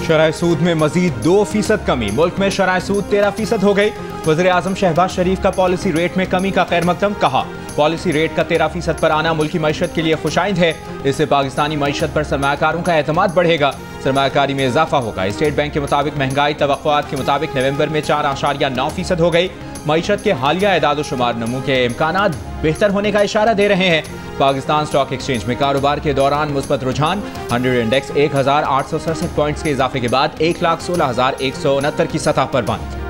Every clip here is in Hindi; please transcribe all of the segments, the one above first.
शरह सूद में मजीद 2% कमी, मुल्क में शरह सूद 13% हो गई। वज़ीर आज़म शहबाज शरीफ का पॉलिसी रेट में कमी का खैर मकदम, कहा पॉलिसी रेट का 13% पर आना मुल्की मईशत के लिए खुशाइंद है। इससे पाकिस्तानी मईशत पर सरमायाकारों का एतमाद बढ़ेगा, सरमायाकारी में इजाफा होगा। स्टेट बैंक के मुताबिक महंगाई तवक्कुआत के मुताबिक नवंबर में 4.9% हो गई। मईशत के हालिया एदाद शुमार नमू के इम्कानात बेहतर होने का इशारा दे रहे हैं। पाकिस्तान स्टॉक एक्सचेंज में कारोबार के दौरान मुस्बत रुझान, 100 इंडेक्स 1867 पॉइंट्स के इजाफे के बाद 1,16,169 की सतह पर बंद।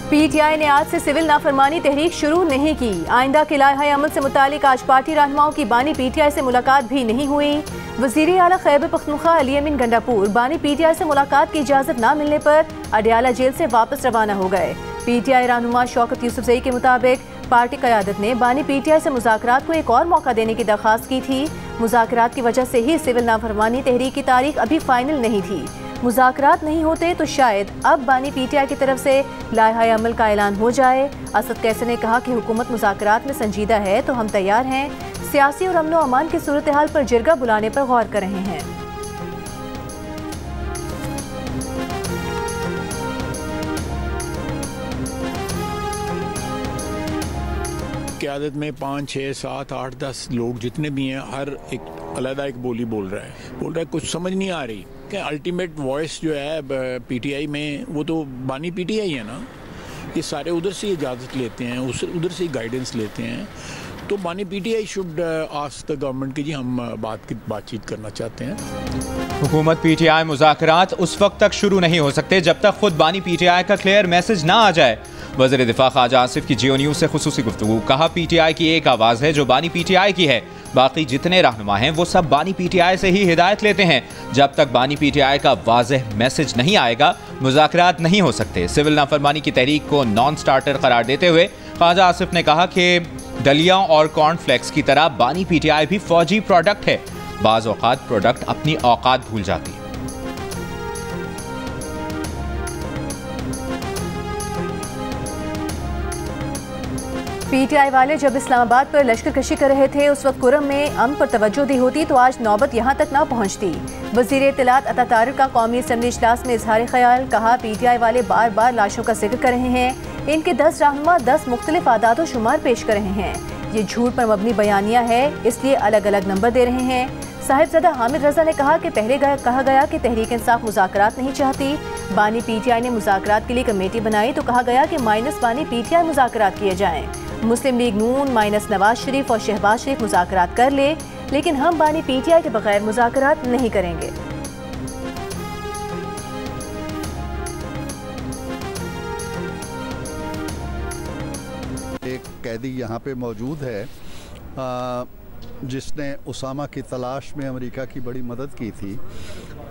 पीटीआई ने आज से सिविल नाफरमानी तहरीक शुरू नहीं की। आइंदा के लाहे अमल से मुतालिक आज पार्टी रहनुमाओं की बानी पीटीआई से मुलाकात भी नहीं हुई। वज़ीर आला खैबर पख्तूनख्वा अली अमीन गंडापुर बानी पीटीआई से मुलाकात की इजाज़त न मिलने पर अडियाला जेल से वापस रवाना हो गए। पीटीआई रहनुमा शौकत यूसुफजई के मुताबिक पार्टी क़यादत ने बानी पीटीआई से मुज़ाकरात को एक और मौका देने की दरख्वास्त की थी। मुज़ाकरात की वजह से ही सिविल नाफरमानी तहरीक की तारीख अभी फाइनल नहीं थी। मुज़ाकरात नहीं होते तो शायद अब बानी पीटीआई की तरफ से लाइहा अमल का ऐलान हो जाए। असद कैसर ने कहा कि हुकूमत मुज़ाकरात में संजीदा है तो हम तैयार हैं। सियासी और अमन व अमान की सूरत हाल पर जिरगा बुलाने पर गौर कर रहे हैं। क़यादत में 5, 6, 7, 8, 10 लोग जितने भी हैं, हर एक अलग एक बोली बोल रहा है, कुछ समझ नहीं आ रही कि अल्टीमेट वॉइस जो है पीटीआई में, वो तो बानी पीटीआई है ना। ये सारे उधर से इजाज़त लेते हैं, उधर से गाइडेंस लेते हैं। तो बानी PTI should ask the government कि जी हम बातचीत करना चाहते हैं। हुकूमत पीटीआई मुज़ाकरात उस वक्त तक शुरू नहीं हो सकते जब तक खुद बानी पीटीआई का क्लियर मैसेज ना आ जाए। वज़ीर दिफा ख्वाजा आसिफ की जियो न्यूज़ से खुसूसी गुफ्तगू, कहा पीटीआई की एक आवाज़ है जो बानी पीटीआई की है, बाकी जितने रहनुमा हैं वो सब बानी पीटीआई से ही हिदायत लेते हैं। जब तक बानी पीटीआई का वाज़ेह मैसेज नहीं आएगा मुज़ाकरात नहीं हो सकते। सिविल नाफरमानी की तहरीक को नॉन स्टार्टर करार देते हुए ख्वाजा आसिफ ने कहा कि दलिया और कॉर्नफ्लेक्स की तरह बानी पीटीआई भी फौजी प्रोडक्ट है, बाज़ औक़ात प्रोडक्ट अपनी औकात भूल जाती है। पीटीआई वाले जब इस्लामाबाद पर लश्कर कशी कर रहे थे उस वक्त कुरम में अमन पर तवज्जो दी होती तो आज नौबत यहाँ तक ना पहुँचती। वज़ीर इत्तलात अता तारिक का कौमी असम्बली इजलास में इजहार ख्याल, कहा पीटीआई वाले बार बार लाशों का जिक्र कर रहे हैं। इनके 10 रहनुमा 10 मुख्तलिफ आदाद व शुमार पेश कर रहे हैं। ये झूठ पर मबनी बयानिया है, इसलिए अलग अलग नंबर दे रहे हैं। साहिबजादा हामिद रजा ने कहा कि पहले कहा गया कि तहरीक इंसाफ मुज़ाकरात नहीं चाहती। बानी पीटीआई ने मुज़ाकरात के लिए कमेटी बनाई तो कहा गया कि माइनस बानी पीटीआई मुज़ाकरात किए जाएं। मुस्लिम लीग नून माइनस नवाज शरीफ और शहबाज शरीफ मुज़ाकरात कर ले, लेकिन हम बानी पीटीआई के बगैर मुज़ाकरात नहीं करेंगे। एक कैदी यहाँ पे मौजूद है जिसने उसामा की तलाश में अमेरिका की बड़ी मदद की थी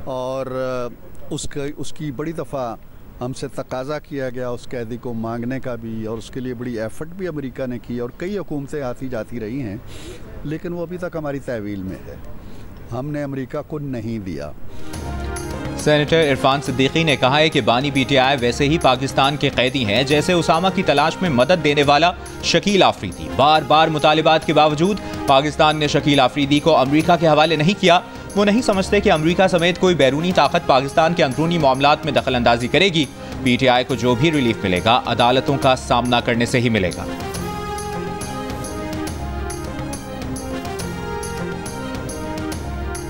और उसकी बड़ी दफ़ा हमसे तकाजा किया गया उस कैदी को मांगने का भी, और उसके लिए बड़ी एफर्ट भी अमेरिका ने की और कई हुकूमतें आती जाती रही हैं, लेकिन वो अभी तक हमारी तहवील में है। हमने अमेरिका को नहीं दिया। सेनेटर इरफान सिद्दीकी ने कहा है कि बानी पीटीआई वैसे ही पाकिस्तान के कैदी हैं जैसे उसामा की तलाश में मदद देने वाला शकील आफरीदी। बार बार मुतालिबात के बावजूद पाकिस्तान ने शकील आफरीदी को अमेरिका के हवाले नहीं किया। वो नहीं समझते कि अमेरिका समेत कोई बैरूनी ताकत पाकिस्तान के अंदरूनी मामलात में दखल अंदाजी करेगी। पीटीआई को जो भी रिलीफ मिलेगा अदालतों का सामना करने से ही मिलेगा।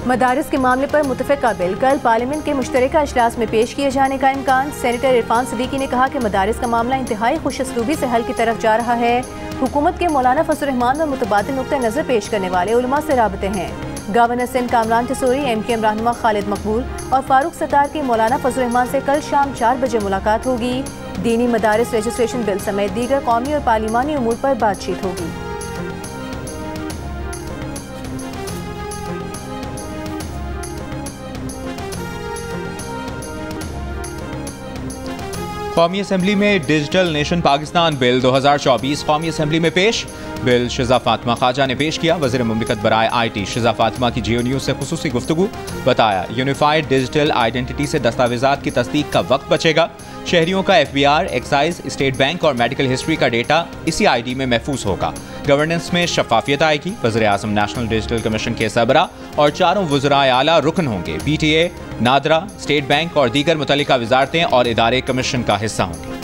मदारिस के मामले पर मुतफ़िक़ा बिल कल पार्लियामेंट के मुश्तरका इजलास में पेश किए जाने का इम्कान। सेनेटर इरफान सिद्दीकी ने कहा कि मदारिस का मामला इंतहाई खुशअस्लूबी से हल की तरफ जा रहा है। हुकूमत के मौलाना फजल रहमान व मुतबादिल नुक्ता नज़र पेश करने वाले उलमा से राबते हैं। गवर्नर सिंध कामरान टसूरी, MKM रहनुमा खालिद मकबूल और फारूक सत्तार की मौलाना फजल रहमान से कल शाम 4 बजे मुलाकात होगी। दीनी मदारिस रजिस्ट्रेशन बिल समेत दीगर कौमी और पार्लिमानी उमूर पर बातचीत होगी। कौमी असम्बली में डिजिटल नेशन पाकिस्तान बिल 2024 कौमी असम्बली में पेश। बिल शिजा फातिमा ख्वाजा ने पेश किया। वज़ीर मुमलिकत बराए IT शिजा फातिमा की जियो न्यूज़ से खुसूसी गुफ्तगू, बताया यूनिफाइड डिजिटल आइडेंटिटी से दस्तावेज़ात की तस्दीक का वक्त बचेगा। शहरियों का FBI, एक्साइज, स्टेट बैंक और मेडिकल हिस्ट्री का डेटा इसी ID में महफूज होगा। गवर्नेंस में शफाफियत आएगी। वज़ीर-ए-आज़म नेशनल डिजिटल कमीशन के सरबरा और 4 वज़राए आला रुकन होंगे। PTA, नादरा, स्टेट बैंक और दीगर मुतल्लिका वजारतें और इदारे कमीशन का हिस्सा होंगे।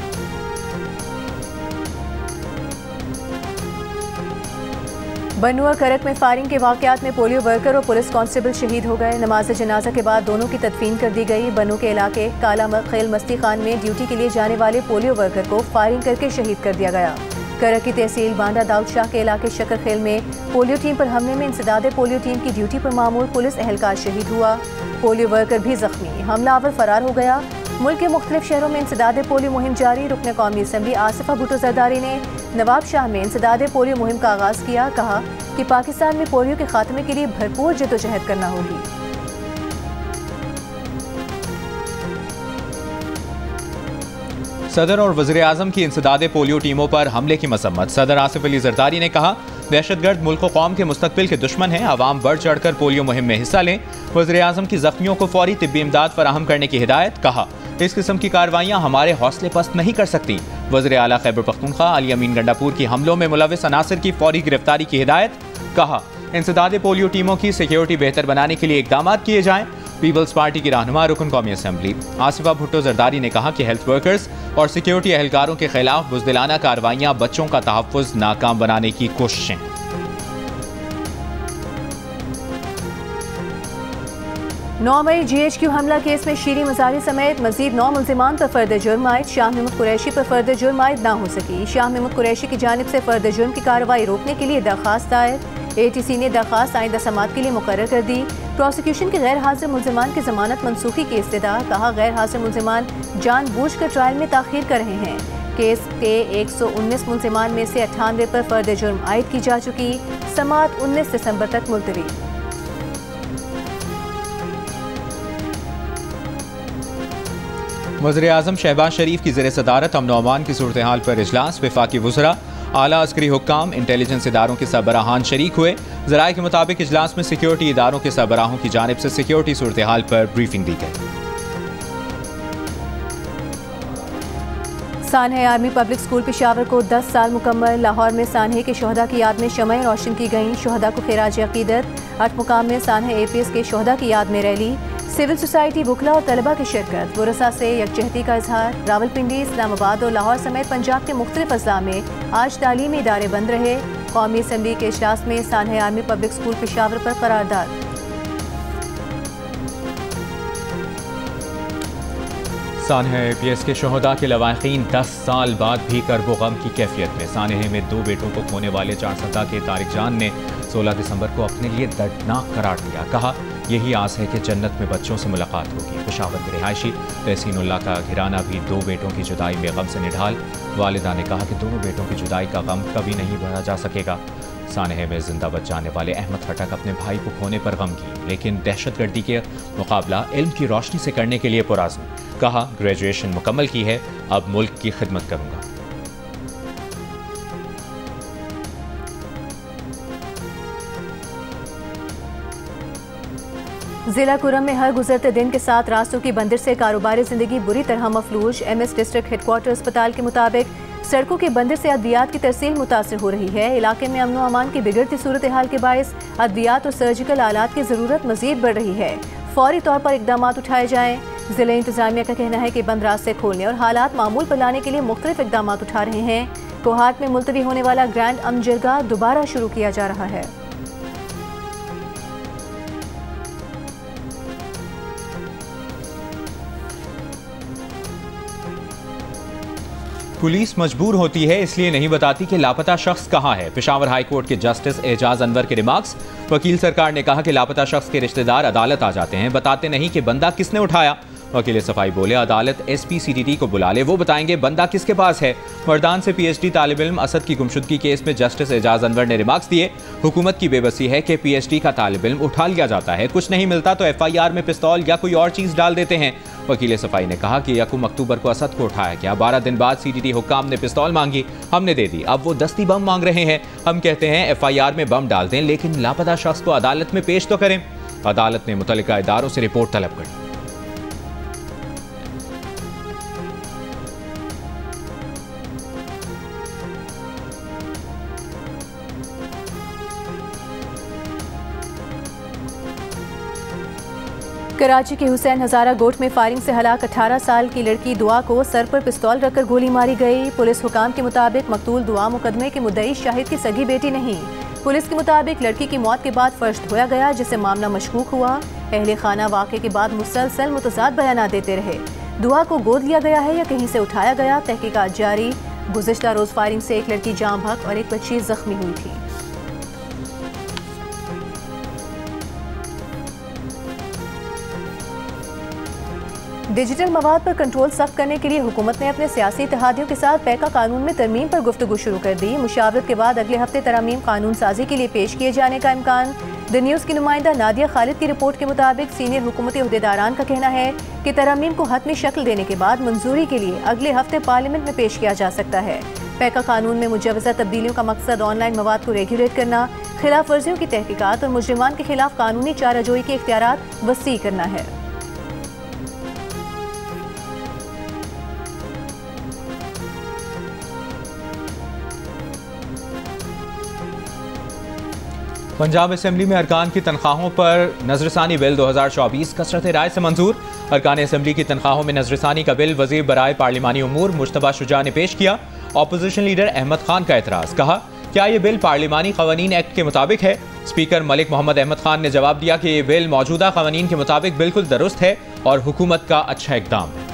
बनुआ करक में फायरिंग के वाकयात में पोलियो वर्कर और पुलिस कांस्टेबल शहीद हो गए। नमाज जनाजा के बाद दोनों की तदफीन कर दी गई। बनू के इलाके काला खेल मस्ती खान में ड्यूटी के लिए जाने वाले पोलियो वर्कर को फायरिंग करके शहीद कर दिया गया। करक की तहसील बांडा दाऊद शाह के इलाके शक्कर खेल में पोलियो टीम पर हमले में इंसदादे पोलियो टीम की ड्यूटी पर मामूर पुलिस एहलकार शहीद हुआ। पोलियो वर्कर भी जख्मी, हमलावर फरार हो गया। मुल्क के मुख्तलिफ शहरों में इंसदादे पोलियो मुहिम जारी। रुकन कौमी असम्बली आसिफा भुट्टो जरदारी ने नवाब शाह में इंसदादे पोलियो मुहिम का आगाज़ किया। कहा कि पाकिस्तान में पोलियो के खात्मे के लिए भरपूर जद्दोजहद करना होगी। सदर और वज़ीर-ए-आज़म की इंसदादे पोलियो टीमों पर हमले की मसम्मत। सदर आसिफ अली जरदारी ने कहा, दहशतगर्द मुल्क कौम के मुस्तकबिल के दुश्मन हैं। आवाम बढ़ चढ़कर पोलियो मुहिम में हिस्सा लें। वज़ीर-ए-आज़म की जख्मियों को फौरी तिब्बी इमदाद फराहम करने की हिदायत। कहा, इस किस्म की कार्रवाइयाँ हमारे हौसले पस्त नहीं कर सकती। वज़ीर आला खैबर पख्तूनख्वा अली अमीन गंडापुर की हमलों में मुलविस अनासर की फौरी गिरफ्तारी की हिदायत। कहा, इंसदादे पोलियो टीमों की सिक्योरिटी बेहतर बनाने के लिए इकदाम किए जाएं। पीपल्स पार्टी की रहनुमा रुकन कौमी असम्बली आसिफा भुट्टो जरदारी ने कहा कि हेल्थ वर्कर्स और सिक्योरिटी एहलकारों के खिलाफ बुज़दिलाना कार्रवाइयाँ बच्चों का तहफ़्फ़ुज़ नाकाम बनाने की कोशिशें। 9 मई GHQ हमला केस में शीरी मजारी समेत मजीद 9 मुल्जिमान पर फर्द जुर्म आयद। शाह महमूद कुरैशी पर फर्द जुर्म आयद ना हो सकी। शाह महमूद कुरैशी की जानिब से फर्द जुर्म की कार्रवाई रोकने के लिए दरख्वास्त दायर। ATC ने दरख्वास्त आइंदा समात के लिए मुकर्रर कर दी। प्रोसिक्यूशन के गैर हाजिर मुल्जिमान की जमानत मनसूखी की इस्तदा। कहा, गैर हाजिर मुल्जिमान जानबूझकर ट्रायल में ताखीर कर रहे हैं। केस के 119 मुल्जिमान में से 98 पर फर्द जुर्म आयद की जा चुकी। समात 19 दिसंबर तक मुलतवी। वज़ीर-ए-आज़म शहबाज शरीफ की ज़ेर सदारत अमन व अमान की सूरत हाल पर इजलास। वफाकी वज़रा, आला अस्करी हुक्काम, इंटेलिजेंस इदारों के सरबराहान शरीक हुए। ज़राए के मुताबिक इजलास में सिक्योरिटी इदारों के सरबराहों की जानिब से सिक्योरिटी सूरत हाल पर ब्रीफिंग दी गई। सानहे आर्मी पब्लिक स्कूल पेशावर को 10 साल मुकम्मल। लाहौर में सानहे के शोहदा की याद में शमएं रोशन की गईं। शोहदा को खिराज अकीदत। 8 मुकाम में सानहे APS के शोहदा की याद में रैली। सिविल सोसाइटी वकला और तलबा की शिरकत। वरसा से यकजहती का इजहार। रावलपिंडी, इस्लामाबाद और लाहौर समेत पंजाब के मुख्तलिफ अजला में आज तालीमी इदारे बंद रहे। कौमी असम्बली के इजलास में सानहे आर्मी पब्लिक स्कूल पेशावर पर करारदाद। सानहे APS के शोहदा के लवाहिकीन 10 साल बाद भी करबो गम की कैफियत में। सानहे में 2 बेटों को खोने वाले 4 सदा के तारिक जान ने 16 दिसंबर को अपने लिए दर्दनाक करार दिया। कहा, यही आस है कि जन्नत में बच्चों से मुलाकात होगी। पेशावर के रिहायशी तहसीनुल्लाह का घराना भी 2 बेटों की जुदाई में गम से निढाल। वालिदा ने कहा कि दोनों बेटों की जुदाई का गम कभी नहीं भरा जा सकेगा। सानहे में जिंदा बच जाने वाले अहमद खटक अपने भाई को खोने पर गम की, लेकिन दहशतगर्दी के मुकाबला इल्म की रोशनी से करने के लिए पुराज़्म। कहा, ग्रेजुएशन मुकम्मल की है, अब मुल्क की खिदमत करूंगा। जिला कुरम में हर गुजरते दिन के साथ रास्तों की बंदिश से कारोबारी जिंदगी बुरी तरह मफलूज। MS डिस्ट्रिक्ट हेडक्वार्टर अस्पताल के मुताबिक सड़कों के बंदिश से अद्वियात की तरसील मुतासर हो रही है। इलाके में अमन व अमान की बिगड़ती सूरत हाल के बायस अद्वियात और सर्जिकल आलात की ज़रूरत मजीद बढ़ रही है। फौरी तौर पर इकदाम उठाए जाएँ। जिला इंतजामिया का कहना है कि बंद रास्ते खोलने और हालात मामूल पर लाने के लिए मुख्तलिफ इकदाम उठा रहे हैं। कोहाट में मुलतवी होने वाला ग्रैंड अमजरगा दोबारा शुरू किया जा रहा है। पुलिस मजबूर होती है इसलिए नहीं बताती कि लापता शख्स कहां है। पेशावर हाई कोर्ट के जस्टिस एजाज अनवर के रिमार्क्स। वकील सरकार ने कहा कि लापता शख्स के रिश्तेदार अदालत आ जाते हैं, बताते नहीं कि बंदा किसने उठाया। वकील सफाई बोले, अदालत SP CTT को बुला ले, वो बताएंगे बंदा किसके पास है। मर्दान से PhD तालिब इल्म असद की गुमशुदगी केस में जस्टिस एजाज अनवर ने रिमार्क्स दिए। हुकूमत की बेबसी है कि PhD का तालिब इल्म उठा लिया जाता है, कुछ नहीं मिलता तो FIR में पिस्तौल या कोई और चीज़ डाल देते हैं। वकील सफाई ने कहा कि 1 अक्टूबर को असद को उठाया गया, 12 दिन बाद CTT हुक्काम ने पिस्तौल मांगी, हमने दे दी। अब वो दस्ती बम मांग रहे हैं। हम कहते हैं FIR में बम डाल दें, लेकिन लापता शख्स को अदालत में पेश तो करें। अदालत ने मुतल्लिका इदारों से रिपोर्ट तलब कर दी। कराची के हुसैन हजारा गोट में फायरिंग से हलाक 18 साल की लड़की दुआ को सर पर पिस्तौल रखकर गोली मारी गई। पुलिस हुकाम के मुताबिक मकतूल दुआ मुकदमे के मुद्दई शाहिद की सगी बेटी नहीं। पुलिस के मुताबिक लड़की की मौत के बाद फर्श धोया गया, जिससे मामला मशकूक हुआ। अहले खाना वाक़े के बाद मुसलसल मुतज़ाद बयान देते रहे। दुआ को गोद लिया गया है या कहीं से उठाया गया, तहकीकात जारी। गुज़िश्ता रोज़ फायरिंग से एक लड़की जाँ बहक और एक बच्ची जख्मी हुई थी। डिजिटल मवाद पर कंट्रोल सख्त करने के लिए हुकूमत ने अपने सियासी इत्तेहादियों के साथ पैका कानून में तरमीम पर गुफ्तगू शुरू कर दी। मुशावरत के बाद अगले हफ्ते तरमीम कानून साजी के लिए पेश किए जाने का इम्कान। द न्यूज़ की नुमाइंदा नादिया खालिद की रिपोर्ट के मुताबिक सीनियर हुकूमती अहदेदारान का कहना है कि तरमीम को हतमी शक्ल देने के बाद मंजूरी के लिए अगले हफ्ते पार्लियामेंट में पेश किया जा सकता है। पैका कानून में मुजवज़ा तब्दीलियों का मकसद ऑनलाइन मवाद को रेगुलेट करना, खिलाफ वर्जियों की तहकीकात और मुजरिमान के खिलाफ कानूनी चाराजोई के इख्तियारात वसी करना है। पंजाब असेंबली में अरकान की तनख्वाहों पर नजरसानी बिल 2024 कसरत राय से मंजूर। अरकान असेंबली की तनख्वाहों में नजरसानी का बिल वज़ीर बराए पार्लिमानी उमूर मुश्तबा शुजा ने पेश किया। अपोजिशन लीडर अहमद खान का एतराज़, कहा क्या ये बिल पार्लिमानी क़वानीन एक्ट के मुताबिक है। स्पीकर मलिक मोहम्मद अहमद खान ने जवाब दिया कि ये बिल मौजूदा क़वानीन के मुताबिक बिल्कुल दुरुस्त है और हुकूमत का अच्छा इक़दाम है।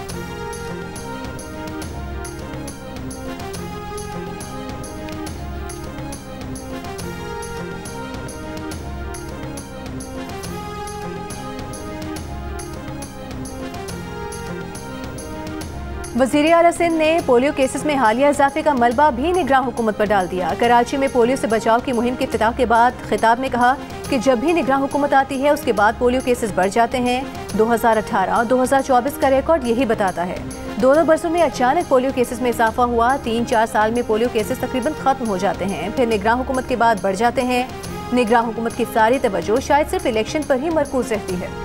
वज़ीर आला सिंध ने पोलियो केसेस में हालिया इजाफे का मलबा भी निगरान हुकूमत पर डाल दिया। कराची में पोलियो से बचाव की मुहिम के इफ्तिताह के बाद खिताब में कहा कि जब भी निगरान हुकूमत आती है उसके बाद पोलियो केसेस बढ़ जाते हैं। 2018 और 2024 का रिकॉर्ड यही बताता है। दोनों बरसों में अचानक पोलियो केसेस में इजाफा हुआ। 3-4 साल में पोलियो केसेस तकरीबन खत्म हो जाते हैं, फिर निगरान हुकूमत के बाद बढ़ जाते हैं। निगरान हुकूमत की सारी तवज्जो शायद सिर्फ इलेक्शन पर ही मरकूज रहती है।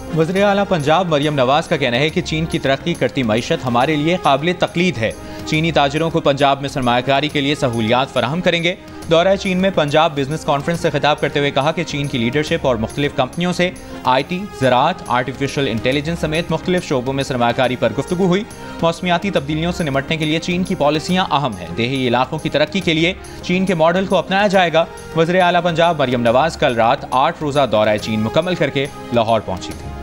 वज़ीर आला पंजाब मरियम नवाज का कहना है कि चीन की तरक्की करती मईशत हमारे लिए काबिल तकलीद है। चीनी ताजरों को पंजाब में सरमायाकारी के लिए सहूलियात फराहम करेंगे। दौरा चीन में पंजाब बिजनेस कॉन्फ्रेंस से खिताब करते हुए कहा कि चीन की लीडरशिप और मुख्तलिफ कंपनियों से IT, ज़राअत, आर्टिफिशियल इंटेलिजेंस समेत मुख्तलिफ शोबों में सरमायाकारी पर गुफ्तगू हुई। मौसमियाती तब्दीलियों से निपटने के लिए चीन की पॉलिसियाँ अहम हैं। देही इलाकों की तरक्की के लिए चीन के मॉडल को अपनाया जाएगा। वज़ीर आला पंजाब मरियम नवाज कल रात 8 रोज़ा दौरा चीन मुकम्मल करके लाहौर पहुंची थी।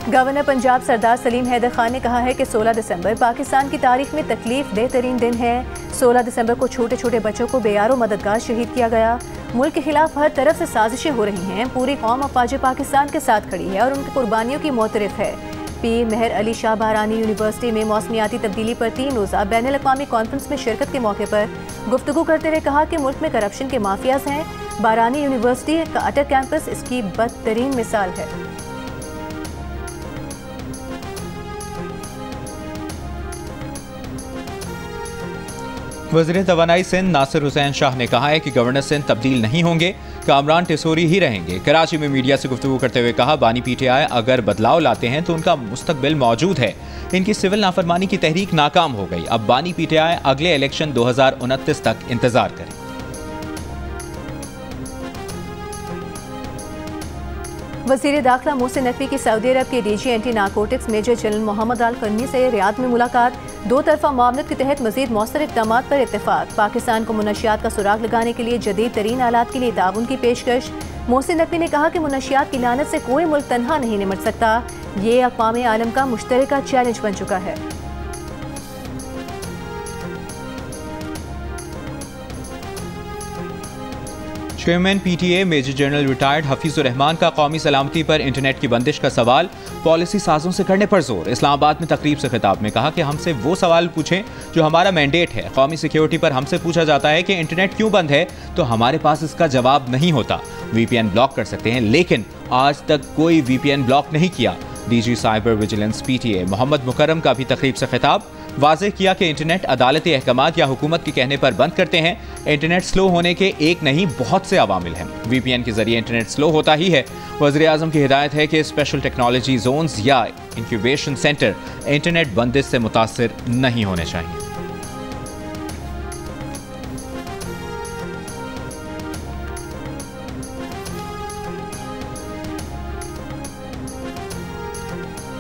गवर्नर पंजाब सरदार सलीम हैदर खान ने कहा है कि 16 दिसंबर पाकिस्तान की तारीख में तकलीफ देह तरीन दिन है। 16 दिसंबर को छोटे छोटे बच्चों को बेयारो मददगार शहीद किया गया। मुल्क के खिलाफ हर तरफ से साजिशें हो रही हैं। पूरी कौम अफवाज पाकिस्तान के साथ खड़ी है और उनकी कुर्बानियों की मोतरफ है। पीर मेहर अली शाह बहरानी यूनिवर्सिटी में मौसमियाती तब्दीली पर 3 रोज़ा बैनुल अक़वामी कॉन्फ्रेंस में शिरकत के मौके पर गुफ्तगू करते हुए कहा कि मुल्क में करप्शन के माफियाज हैं। बहरानी यूनिवर्सिटी का अटर कैंपस इसकी बदतरीन मिसाल है। वज़ीर तवानाई सिंध नासिर हुसैन शाह ने कहा है कि गवर्नर सिंध तब्दील नहीं होंगे, कामरान टिसोरी ही रहेंगे। कराची में मीडिया से गुफ्तगू करते हुए कहा बानी PTI अगर बदलाव लाते हैं तो उनका मुस्तकबिल मौजूद है। इनकी सिविल नाफरमानी की तहरीक नाकाम हो गई। अब बानी PTI अगले इलेक्शन 2029 तक इंतजार करें। वज़ीर दाखिला मोहसिन नकवी की सऊदी अरब के DG anti narcotics major general Mohammed al Qarni से रियाद में मुलाकात। 2 तरफा मामलत के तहत मजीद मौसर इक़दामात पर इत्तेफाक। पाकिस्तान को मुनशियात का सुराग लगाने के लिए जदीद तरीन आलात के लिए ताउन की पेशकश। मोहसिन नकवी ने कहा कि मुनशियात की लानत से कोई मुल्क तनहा नहीं निमट सकता। ये अक़वाम आलम का मुश्तरका चैलेंज बन चुका है। Chairman PTA major general retired Hafeezur Rahman का कौमी सलामती पर इंटरनेट की बंदिश का सवाल पॉलिसी साजों से करने पर जोर। इस्लामाबाद में तकरीब से खिताब में कहा कि हमसे वो सवाल पूछें जो हमारा मैंडेट है। कौमी सिक्योरिटी पर हमसे पूछा जाता है कि इंटरनेट क्यों बंद है, तो हमारे पास इसका जवाब नहीं होता। VPN ब्लॉक कर सकते हैं, लेकिन आज तक कोई VPN ब्लॉक नहीं किया। DG cyber vigilance PTA Muhammad Mukarram का भी तकरीब से खिताब। वाज़ेह किया कि इंटरनेट अदालती अहकामात या हुकूमत के कहने पर बंद करते हैं। इंटरनेट स्लो होने के एक नहीं बहुत से अवामिल हैं। VPN के जरिए इंटरनेट स्लो होता ही है। वज़ीर आज़म की हिदायत है कि स्पेशल टेक्नोलॉजी जोन्स या इंक्यूबेशन सेंटर इंटरनेट बंदिश से मुतासिर नहीं होने चाहिए।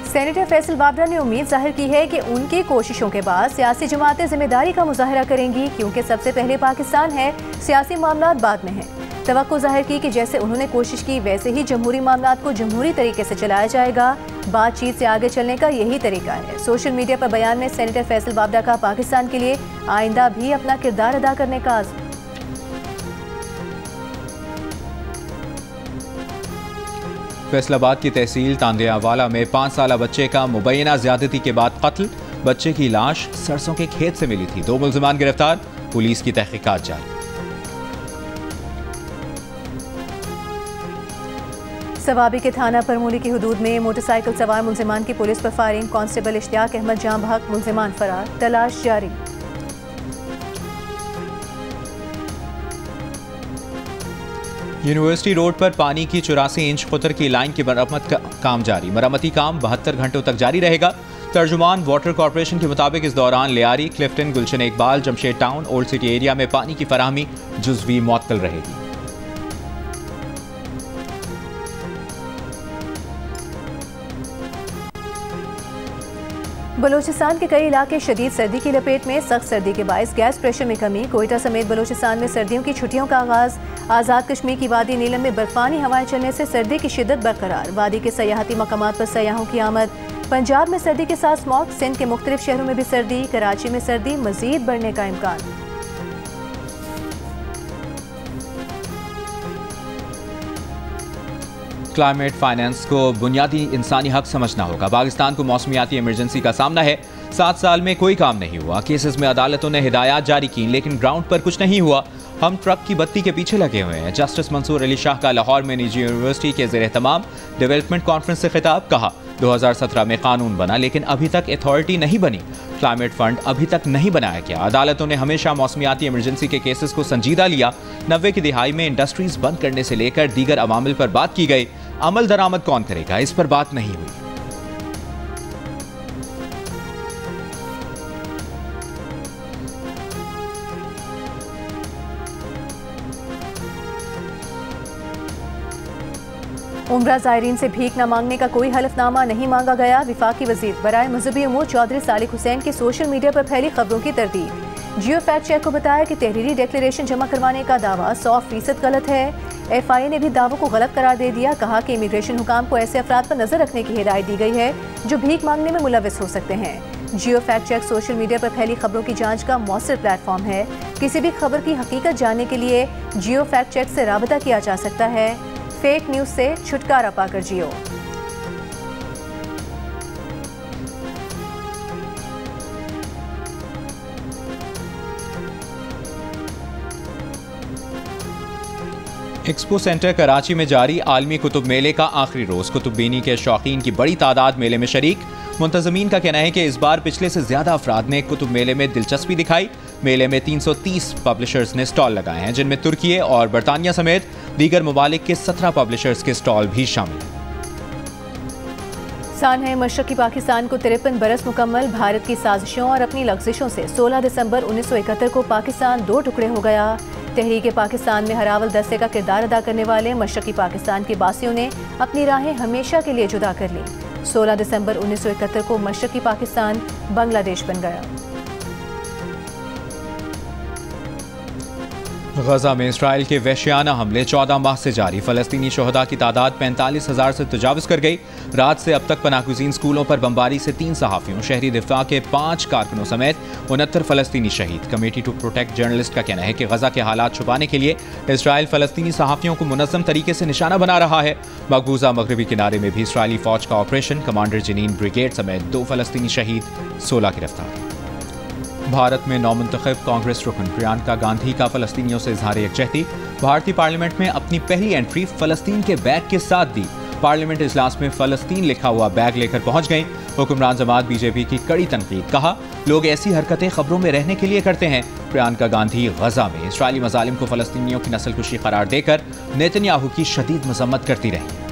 सेनेटर फैसल बाबरा ने उम्मीद जाहिर की है कि उनकी कोशिशों के बाद सियासी जमातें जिम्मेदारी का मुजाहरा करेंगी, क्योंकि सबसे पहले पाकिस्तान है, सियासी मामलात बाद में हैं। तवक्को जाहिर की कि जैसे उन्होंने कोशिश की वैसे ही जमहूरी मामलात को जमहूरी तरीके से चलाया जाएगा। बातचीत से आगे चलने का यही तरीका है। सोशल मीडिया पर बयान में सेनेटर फैसल बाबरा का पाकिस्तान के लिए आइंदा भी अपना किरदार अदा करने का आज़म। फैसलाबाद की तहसील तांदियावाला में 5 साला बच्चे का मुबैना ज्यादती के बाद कत्ल। बच्चे की लाश सरसों के खेत से मिली थी। 2 मुल्जिमान गिरफ्तार। पुलिस की तहकीकात जारी। सवाबी के थाना परमूली की हुदूद में मोटरसाइकिल सवार मुल्जिमान की पुलिस पर फायरिंग। कांस्टेबल इश्तियाक अहमद जां बहक, मुल्जिमान फरार, तलाश जारी। यूनिवर्सिटी रोड पर पानी की 84 इंच कुतर की लाइन की मरम्मत का काम जारी। मरम्मती काम 72 घंटों तक जारी रहेगा। तर्जुमान वाटर कॉर्पोरेशन के मुताबिक इस दौरान Lyari, Clifton, Gulshan Iqbal, Jamshed town, old city area में पानी की फराहमी जुज़वी मुअत्तल रहेगी। बलोचिस्तान के कई इलाके शदीद सर्दी की लपेट में। सख्त सर्दी के बायस गैस प्रेशर में कमी। कोयटा समेत बलोचिस्तान में सर्दियों की छुट्टियों का आगाज। आज़ाद कश्मीर की वादी नीलम में बर्फानी हवाएं चलने से सर्दी की शिद्दत बरकरार। वादी के सयाहती मकामात पर सयाहों की आमद। पंजाब में सर्दी के साथ स्मॉग। सिंध के मुख्तलिफ शहरों में भी सर्दी। कराची में सर्दी मजीद बढ़ने का इम्कान। क्लाइमेट फाइनेंस को बुनियादी इंसानी हक समझना होगा। पाकिस्तान को मौसमियाती इमरजेंसी का सामना है। 7 साल में कोई काम नहीं हुआ। केसेस में अदालतों ने हिदायत जारी की, लेकिन ग्राउंड पर कुछ नहीं हुआ। हम ट्रक की बत्ती के पीछे लगे हुए हैं। जस्टिस मंसूर अली शाह का लाहौर में निजी यूनिवर्सिटी के ज़ेर एहतमाम डेवलपमेंट कॉन्फ्रेंस से खिताब। कहा 2017 में कानून बना, लेकिन अभी तक अथॉरिटी नहीं बनी। क्लाइमेट फंड अभी तक नहीं बनाया गया। अदालतों ने हमेशा मौसमियाती इमरजेंसी के केसेस को संजीदा लिया। 90 की दिहाई में इंडस्ट्रीज बंद करने से लेकर दीगर अवामिल पर बात की गई। अमल दरामद कौन करेगा, इस पर बात नहीं हुई। उम्रा ज़ायरीन से भीख न मांगने का कोई हलफनामा नहीं मांगा गया। विफाकी वजीर बराए मजहबी उमूर चौधरी सालिक हुसैन के सोशल मीडिया पर फैली खबरों की तरदीद। जियो फैक्ट चेक को बताया कि तहरीरी डिक्लेरेशन जमा करवाने का दावा 100% गलत है। FIA ने भी दावों को गलत करार दे दिया। कहा कि इमिग्रेशन हुकाम को ऐसे अफराद पर नजर रखने की हिदायत दी गई है जो भीख मांगने में मुलविस हो सकते हैं। जियो फैक्ट चेक सोशल मीडिया पर फैली खबरों की जांच का मौसर प्लेटफॉर्म है। किसी भी खबर की हकीकत जानने के लिए जियो फैक्ट चेक से राबता किया जा सकता है। फेक न्यूज से छुटकारा पाकर जियो। एक्सपो सेंटर कराची में जारी आलमी कुतुब मेले का आखिरी रोज। कुतुबबीनी के शौकीन की बड़ी तादाद मेले में शरीक। मुंतज़मीन का कहना है कि इस बार पिछले से ज्यादा अफराद ने कुतुब मेले में दिलचस्पी दिखाई। मेले में 330 पब्लिशर्स ने स्टॉल लगाए हैं, जिनमें तुर्की और बरतानिया समेत दीगर ममालिक के 17 पब्लिशर्स के स्टॉल भी शामिल हैं। सानहे मशरकी पाकिस्तान को 53 बरस मुकम्मल। भारत की साजिशों और अपनी लफ्जिशों से 16 दिसंबर 1971 को पाकिस्तान 2 टुकड़े हो गया। तहरीक पाकिस्तान में हरावल दस्ते का किरदार अदा करने वाले मशरकी पाकिस्तान के बासियों ने अपनी राहें हमेशा के लिए जुदा कर ली। 16 दिसंबर 1971 को मशरकी पाकिस्तान बांग्लादेश बन गया। गजा में इसराइल के वहशियाना हमले 14 माह से जारी। फलस्तीनी शोहदा की तादाद 45,000 से तजावज़ कर गई। रात से अब तक पनाहगुज़ीन स्कूलों पर बमबारी से 3 सहाफ़ियों, शहरी दिफा के 5 कारकुनों समेत 69 फलस्तीनी शहीद। कमेटी टू प्रोटेक्ट जर्नलिस्ट का कहना है कि गजा के हालात छुपाने के लिए इसराइल फलस्तीनी सहाफ़ियों को मुनज़्ज़म तरीके से निशाना बना रहा है। मकबूजा मगरबी किनारे में भी इसराइली फ़ौज का ऑपरेशन। कमांडर जनीन ब्रिगेड समेत 2 फलस्तीनी शहीद, 16 गिरफ्तार। भारत में नौमुंतखब कांग्रेस रुकन प्रियंका गांधी का फलस्तीनियों से इजहार यकजहती। भारतीय पार्लियामेंट में अपनी पहली एंट्री फलस्तीन के बैग के साथ दी। पार्लियामेंट इजलास में फलस्तीन लिखा हुआ बैग लेकर पहुंच गए। हुक्मरान जमात बीजेपी की कड़ी तनकीद, कहा लोग ऐसी हरकतें खबरों में रहने के लिए करते हैं। प्रियंका गांधी गजा में इसराइली मजालिम को फलस्तीनियों की नस्लकुशी करार देकर नेतन्याहू की शदीद मजम्मत करती रही।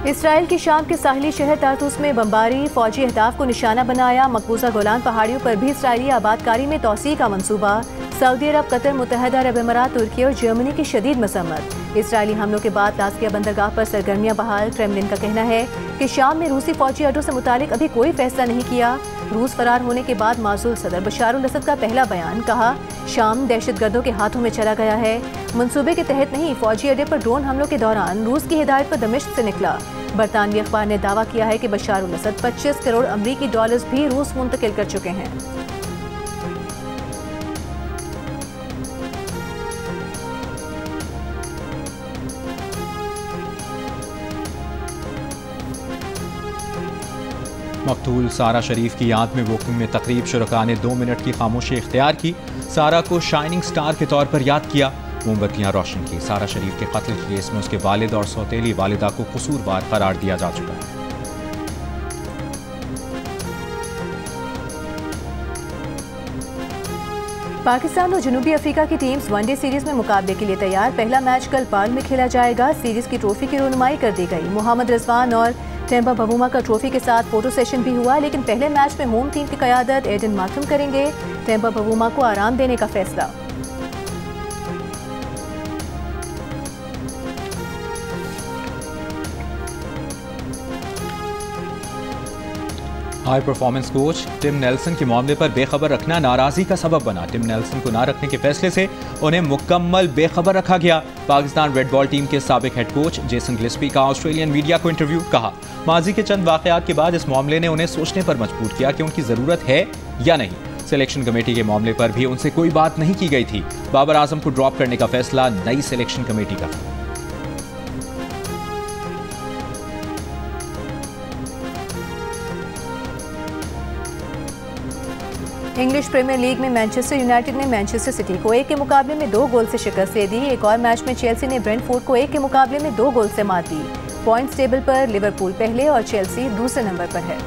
इसराइल की शाम के साहिली शहर तारतुस में बमबारी, फौजी अहदाफ को निशाना बनाया। मकबूजा गोलान पहाड़ियों पर भी इसराइली आबादकारी में तोसी का मंसूबा। सऊदी अरब, कतर, मुत्तहदा अरब अमारात, तुर्की और जर्मनी की शदीद मसम्मत। इसराइली हमलों के बाद लास्किया बंदरगाह पर सरगर्मियां बहाल। क्रेमलिन का कहना है कि शाम में रूसी फौजी अड्डों से मुतालिक अभी कोई फैसला नहीं किया। रूस फरार होने के बाद मासूल सदर बशार अल असद का पहला बयान, कहा शाम दहशतगर्दों के हाथों में चला गया है। मंसूबे के तहत नहीं, फौजी अड्डे पर ड्रोन हमलों के दौरान रूस की हिदायत पर दमिश्क से निकला। बरतानवी अखबार ने दावा किया है कि बशार अल असद 25 करोड़ अमरीकी डॉलर्स भी रूस मुंतकिल कर चुके हैं। मकतूल सारा शरीफ की याद में वोकिंग में तकरीब शुरका ने 2 मिनट की खामोशी इख्तियार की। सारा को शाइनिंग स्टार के तौर पर याद किया, मोमबत्तियां रोशन की। सारा शरीफ के कत्ल के केस में उसके वालिद और सौतेली वालिदा को कसूरवार करार दिया जा चुका है। पाकिस्तान और जनूबी अफ्रीका की टीम्स वनडे सीरीज में मुकाबले के लिए तैयार। पहला मैच कल पार्ल में खेला जाएगा। सीरीज की ट्रॉफी की रुनुमाई कर दी गई। मोहम्मद रिजवान और टेम्पा बवूमा का ट्रॉफी के साथ फोटो सेशन भी हुआ, लेकिन पहले मैच में होम टीम की क़यादत एडन मार्कम करेंगे। टेम्पा बवूमा को आराम देने का फैसला। High performance coach Tim Nelson के मामले पर बेखबर रखना नाराजगी का सबब बना। टिम नेल्सन को ना रखने के फैसले से उन्हें मुकम्मल बेखबर रखा गया। पाकिस्तान रेड बॉल टीम के साबिक हेड कोच जेसन गिलेस्पी का ऑस्ट्रेलियन मीडिया को इंटरव्यू, कहा माजी के चंद वाकयात के बाद इस मामले ने उन्हें सोचने पर मजबूर किया कि उनकी ज़रूरत है या नहीं। सिलेक्शन कमेटी के मामले पर भी उनसे कोई बात नहीं की गई थी। बाबर आजम को ड्रॉप करने का फैसला नई सिलेक्शन कमेटी का था। इंग्लिश प्रीमियर लीग में मैनचेस्टर यूनाइटेड ने मैनचेस्टर सिटी को 1 के मुकाबले में 2 गोल से शिकस्त दे दी। एक और मैच में चेल्सी ने ब्रेंटफोर्ड को 1 के मुकाबले में 2 गोल से मात दी। पॉइंट्स टेबल पर लिवरपूल पहले और चेल्सी दूसरे नंबर पर है।